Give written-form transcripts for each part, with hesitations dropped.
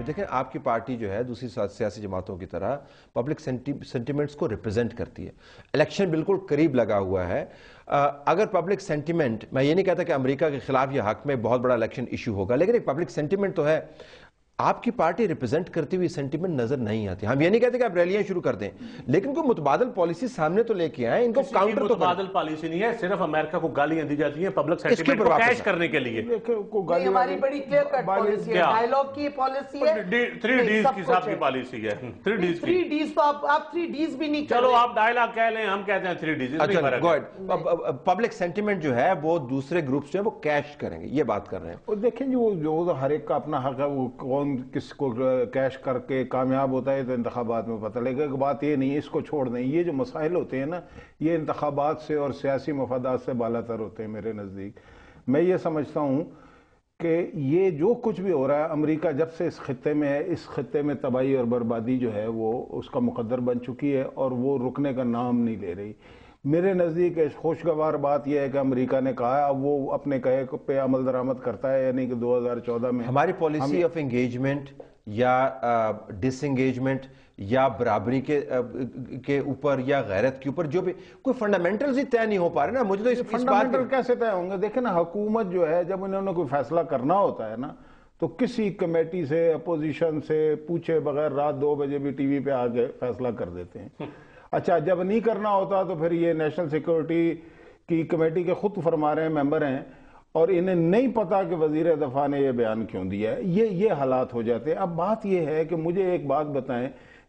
دیکھیں آپ کی پارٹی جو ہے دوسری سیاسی جماعتوں کی طرح پبلک سینٹیمنٹس کو ریپرزینٹ کرتی ہے. الیکشن بالکل قریب لگا ہوا ہے. اگر پبلک سینٹیمنٹ، میں یہ نہیں کہتا کہ امریکہ کے خلاف یہ حق میں بہت بڑا الیکشن ایشو ہوگا، لیکن ایک پبلک سینٹیمنٹ تو ہے. آپ کی پارٹی ریپرزینٹ کرتی ہوئی سینٹیمنٹ نظر نہیں آتی. ہم یہ نہیں کہتے کہ آپ ریلیاں شروع کر دیں، لیکن کوئی متبادل پالیسی سامنے تو لے کے آئیں. ان کو کاؤنٹر تو متبادل پالیسی نہیں ہے، صرف امریکہ کو گالیاں دی جاتی ہیں پبلک سینٹیمنٹ کو کیش کرنے کے لیے. ہماری بڑی کلیئر کٹ پالیسی ہے، ڈائیلاگ کی پالیسی ہے، 3 ڈیز کی صاحب کی پالیسی ہے. 3 ڈیز کی 3 ڈیز تو آپ 3 ڈیز بھی نہیں کر چلو آپ ڈائیلاگ کہہ لیں، ہم کہتے ہیں 3 ڈیز. پبلک سینٹیمنٹ جو ہے وہ دوسرے گروپس جو ہے وہ کیش کریں گے، یہ بات کر رہے ہیں. دیکھیں جو ہر ایک کا اپنا حق ہے، وہ کون کس کو کیش کر کے کامیاب ہوتا ہے تو انتخابات میں پتہ لگے گا. بات یہ نہیں ہے، اس کو چھوڑ دیں. یہ جو مسائل ہوتے ہیں نا، یہ انتخابات سے اور سیاسی مفادات سے بالا تر ہوتے ہیں میرے نزدیک. میں یہ سمجھتا ہوں کہ یہ جو کچھ بھی ہو رہا ہے، امریکہ جب سے اس خطے میں ہے، اس خطے میں تباہی اور بربادی جو ہے وہ اس کا مقدر بن چکی ہے اور وہ رکنے کا نام نہیں لے رہی. میرے نزدیک خوشگوار بات یہ ہے کہ امریکہ نے کہا اب وہ اپنے کہے پہ عمل درآمد کرتا ہے، یعنی کہ 2014 میں ہماری پالیسی آف انگیجمنٹ یا ڈس انگیجمنٹ یا برابری کے اوپر یا غیرت کے اوپر جو بھی کوئی فنڈامنٹلز ہی طے نہیں ہو پا رہے نا. مجھے تو اس بات فنڈامنٹل کیسے طے ہوں گے؟ دیکھیں نا، حکومت جو ہے جب انہوں نے کوئی فیصلہ کرنا ہوتا ہے نا تو کسی کمیٹی سے اپوزیشن سے پوچھے بغیر رات 2 بجے بھی ٹی وی پہ آگے فیصلہ کر دیتے ہیں. اچھا جب نہیں کرنا ہوتا تو پھر یہ نیشنل سیکورٹی کی کمیٹی کے خود فرما رہے ہیں ممبر ہیں اور انہیں نہیں پتا کہ وزیر دفاع نے یہ بیان کیوں دیا ہے. یہ حالات ہو جاتے ہیں. اب بات یہ ہے کہ مجھے ایک بات بتائیں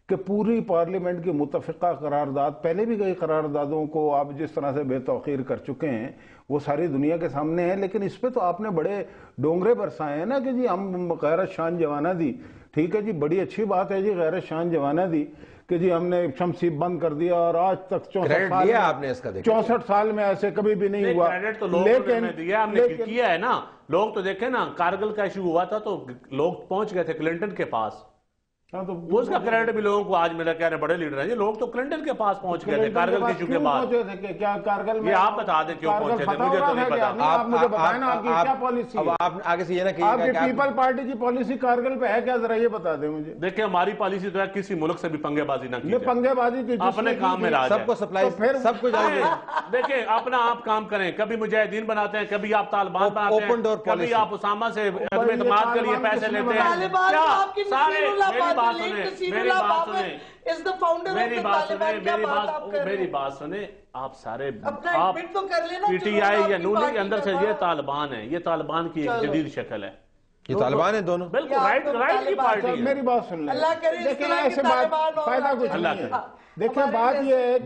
کہ پوری پارلیمنٹ کی متفقہ قرارداد، پہلے بھی کئی قراردادوں کو آپ جس طرح سے بے توقیر کر چکے ہیں وہ ساری دنیا کے سامنے ہیں، لیکن اس پہ تو آپ نے بڑے ڈونگرے برسائے ہیں نا کہ جی ہم غیرت شان جوانہ دی. ٹھیک ہے جی، بڑی اچھی بات ہے جی، غیرت شان جوانہ دی کہ جی ہم نے شمسی بند کر دیا اور آج تک 64 سال میں ایسے کبھی بھی نہیں ہوا. کریڈٹ تو لوگوں نے دیا، ہم نے کیا ہے نا. لوگ تو دیکھیں نا، کارگل کا ایشو ہوا تھا تو لوگ پہنچ گئے تھے کلنٹن کے پاس. وہ اس کا کریڈٹ بھی لوگوں کو آج میرا کہہ رہے بڑے لیڈر ہیں، یہ لوگ تو کلنٹن کے پاس پہنچ گئے تھے کارگل کے ایشو کے بعد. یہ آپ بتا دیں کیوں پہنچے تھے، مجھے تو نہیں پتا. آپ مجھے بتائیں نا آپ کی کیا پالیسی ہے. آپ آگے سے یہ نہ آپ کی پیپل پارٹی کی پالیسی کارگل پہ ہے کیا؟ ذرا یہ بتا دیں مجھے. دیکھیں ہماری پالیسی تو ہے کسی ملک سے بھی پنگے بازی نہ کی. پنگے بازی کی اپنے کام میں راج ہے، سب کو سپلائی سب کو جائے. دیکھیں اپنا آپ کام کریں، کبھی مجاہدین بناتے ہیں، کبھی آپ طالبان بناتے ہیں، کبھی آپ اسامہ سے عدم اعتماد کے لیے پیسے لیتے ہیں. میری بات سنیں، آپ سارے پی ٹی آئی یا نون کے اندر سے یہ طالبان ہیں، یہ طالبان کی ایک جدید شکل ہے. یہ طالبان ہیں دونوں، بالکل رائٹ کی پارٹی ہے. میری بات سن لیں، دیکھیں ایسے بات فائدہ کچھ نہیں ہے. دیکھیں بات یہ ہے کہ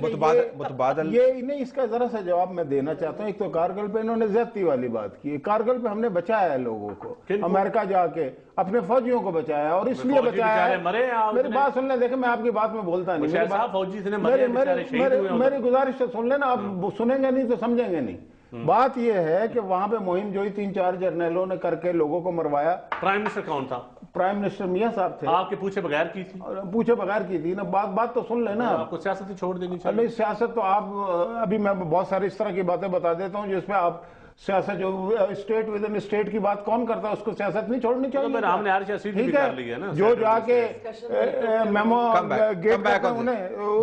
متبادل یہ نہیں، اس کا ذرا سا جواب میں دینا چاہتا ہوں. ایک تو کارگل پہ انہوں نے زیادتی والی بات کی. کارگل پہ ہم نے بچایا ہے لوگوں کو، امریکہ جا کے اپنے فوجیوں کو بچایا اور اس لیے بچایا ہے. میری بات سن لیں، دیکھیں میں آپ کی بات میں بولتا نہیں، میری گزارش سے سن لینا. آپ سنیں گے نہیں تو سمجھیں گے نہیں. بات یہ ہے کہ وہاں پہ مہم جوئی 3-4 جرنیلوں نے کر کے لوگوں کو مروایا. پرائم منسٹر کون تھا؟ پرائم منسٹر میاں صاحب تھے. آپ کے پوچھے بغیر کی تھی؟ پوچھے بغیر کی تھی نا. بات تو سن لینا. آپ کو سیاست ہی چھوڑ دینی چاہیے. نہیں سیاست تو آپ ابھی میں بہت ساری اس طرح کی باتیں بتا دیتا ہوں جس پہ آپ سیاست جو اسٹیٹ ود ان اسٹیٹ کی بات کون کرتا ہے اس کو سیاست نہیں چھوڑنی چاہیے. ہم نے ہر چیز بھی کر لی ہے نا. جو جا کے میمو گیٹ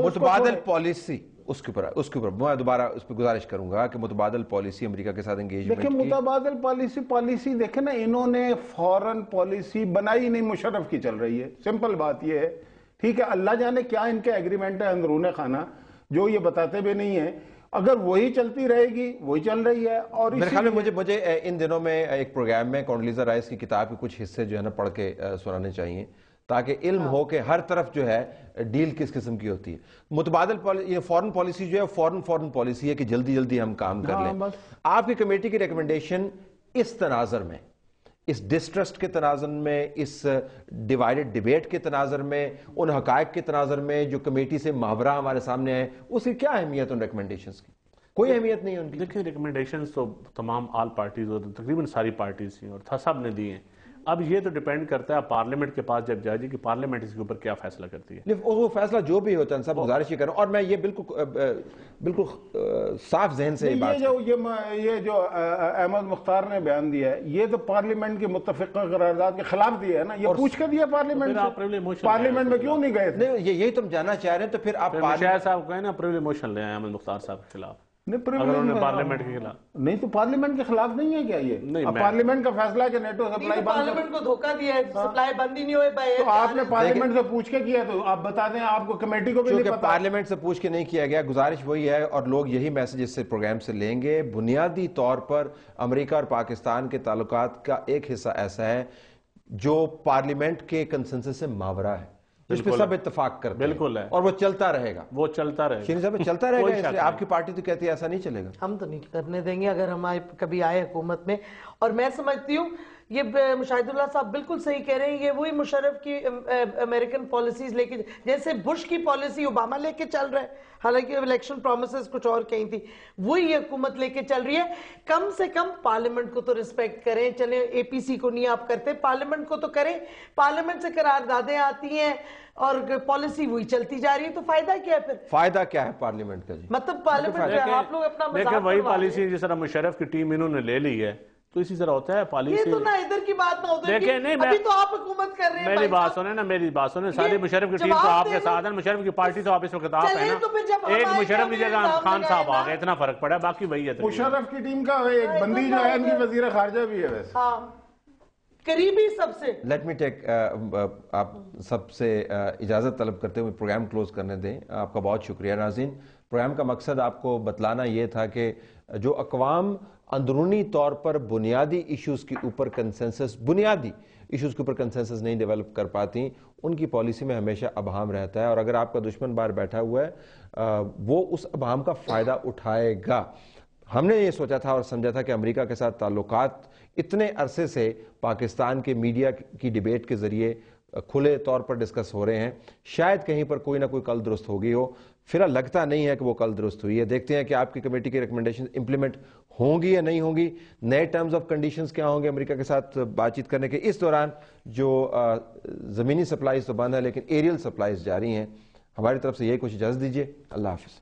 متبادل پالیسی اس کے اوپر میں دوبارہ اس پہ گزارش کروں گا کہ متبادل پالیسی امریکہ کے ساتھ انگیجمنٹ کی. دیکھیں متبادل پالیسی دیکھیں نا، انہوں نے فورن پالیسی بنائی نہیں، مشرف کی چل رہی ہے. سمپل بات یہ ہے. ٹھیک ہے، اللہ جانے کیا ان کے ایگریمنٹ ہے اندرون خانہ جو یہ بتاتے بھی نہیں ہیں. اگر وہی چلتی رہے گی، وہی چل رہی ہے. اور میرے خیال میں مجھے ان دنوں میں ایک پروگرام میں کونڈلیزا رائس کی کتاب کے کچھ حصے جو ہے نا پڑھ کے سنانے چاہیے تاکہ علم ہو کہ ہر طرف جو ہے ڈیل کس قسم کی ہوتی ہے. متبادل فورن پالیسی جو ہے فورن پالیسی ہے کہ جلدی جلدی ہم کام کر لیں. آپ کی کمیٹی کی ریکمنڈیشن اس تناظر میں، اس ڈسٹرسٹ کے تناظر میں، اس ڈیوائیڈڈ ڈیبیٹ کے تناظر میں، ان حقائق کے تناظر میں جو کمیٹی سے محاورہ ہمارے سامنے ہے، اس کی کیا اہمیت ان ریکمنڈیشنز کی؟ کوئی اہمیت نہیں ہے ان کی. دیکھیں ریکمنڈیشنز تو تمام آل پارٹیز اور تقریباً ساری پارٹیز ہیں اور سب نے دی ہیں. اب یہ تو ڈیپینڈ کرتا ہے پارلیمنٹ کے پاس جب جائے کہ پارلیمنٹ اس کے اوپر کیا فیصلہ کرتی ہے. وہ فیصلہ جو بھی ہوتا ہے سب گزارش ہی کروں, اور میں یہ بالکل صاف ذہن سے یہ جو احمد مختار نے بیان دیا ہے یہ تو پارلیمنٹ کی متفقہ قرارداد کے خلاف دیا ہے نا, یہ پوچھ کے دیا پارلیمنٹ میں کیوں نہیں گئے تھے؟ یہی تم جاننا چاہ رہے ہیں, تو پھر آپ شاہ صاحب کہیں نا پریویل موشن لے آئے احمد مختار صاحب کے خلاف, پارلیمنٹ کے خلاف نہیں تو پارلیمنٹ کے خلاف نہیں ہے کیا یہ؟ پارلیمنٹ کا فیصلہ ہے کہ نیٹو سپلائی بند, پارلیمنٹ کو دھوکہ دیا ہے, سپلائی بند ہی نہیں ہوئے پائے. تو آپ نے پارلیمنٹ سے پوچھ کے کیا, تو آپ بتا دیں, آپ کو کمیٹی کو بھی نہیں پتا. پارلیمنٹ سے پوچھ کے نہیں کیا گیا, گزارش وہی ہے, اور لوگ یہی میسج اس سے پروگرام سے لیں گے. بنیادی طور پر امریکہ اور پاکستان کے تعلقات کا ایک حصہ ایسا ہے جو پارلیمنٹ کے کنسنسس سے ماورا ہے, جس پہ سب اتفاق کرتے ہیں, بالکل ہے, اور وہ چلتا رہے گا, وہ چلتا رہے گا. شیرین صاحب چلتا رہے گا, اس لیے آپ کی پارٹی تو کہتی ہے ایسا نہیں چلے گا. ہم تو نہیں کرنے دیں گے اگر ہم کبھی آئے حکومت میں. اور میں سمجھتی ہوں یہ مشاہد اللہ صاحب بالکل صحیح کہہ رہے ہیں, یہ وہی مشرف کی امریکن پالیسیز لے کے, جیسے بش کی پالیسی اوباما لے کے چل رہا ہے, حالانکہ الیکشن پرومسز کچھ اور کہیں تھی, وہی یہ حکومت لے کے چل رہی ہے. کم سے کم پارلیمنٹ کو تو رسپیکٹ کریں. چلیں اے پی سی کو نہیں آپ کرتے, پارلیمنٹ کو تو کریں. پارلیمنٹ سے قراردادیں آتی ہیں اور پالیسی وہی چلتی جا رہی ہے, تو فائدہ کیا ہے پھر؟ فائدہ کیا ہے پارلیمنٹ کا جی؟ مطلب پارلیمنٹ آپ لوگ اپنا مذاق دیکھیں وہی پالیسی جس طرح مشرف کی ٹیم انہوں نے لے لی ہے, تو اسی طرح ہوتا ہے پالیسی. یہ تو نہ ادھر کی بات نہ ادھر کی, ابھی تو آپ حکومت کر رہے ہیں. میری بات سنیں نا, میری بات سنیں, ساری مشرف کی ٹیم تو آپ کے ساتھ ہے, مشرف کی پارٹی تو آپ اس وقت آپ ہے نا, ایک مشرف کی جگہ خان صاحب آ گئے, اتنا فرق پڑا, باقی وہی ہے. مشرف کی ٹیم کا ایک بندی جو ہے ان کی وزیر خارجہ بھی ہے ویسے, ہاں قریبی سب سے. لیٹ می ٹیک, آپ سب سے اجازت طلب کرتے ہوئے پروگرام کلوز کرنے دیں. آپ کا بہت شکریہ. ناظرین, پروگرام کا مقصد آپ کو بتلانا یہ تھا کہ جو اقوام اندرونی طور پر بنیادی ایشوز کے اوپر کنسنسس نہیں ڈیولپ کر پاتی, ان کی پالیسی میں ہمیشہ ابہام رہتا ہے, اور اگر آپ کا دشمن باہر بیٹھا ہوا ہے وہ اس ابہام کا فائدہ اٹھائے گا. ہم نے یہ سوچا تھا اور سمجھا تھا کہ امریکہ کے ساتھ تعلقات اتنے عرصے سے پاکستان کے میڈیا کی ڈیبیٹ کے ذریعے کھلے طور پر ڈسکس ہو رہے ہیں, شاید کہیں پر کوئی نہ کوئی کل درست ہوگی ہو. فی الحال لگتا نہیں ہے کہ وہ کل درست ہوئی ہے. دیکھتے ہیں کہ آپ کی کمیٹی کی ریکمنڈیشن امپلیمنٹ ہوں گی یا نہیں ہوں گی, نئے ٹرمز آف کنڈیشنز کیا ہوں گے امریکہ کے ساتھ بات چیت کرنے کے. اس دوران جو زمینی سپلائیز تو بند ہے لیکن ایریل سپلائیز جاری ہیں. ہماری طرف سے یہی کچھ اجازت دیجیے. اللہ حافظ.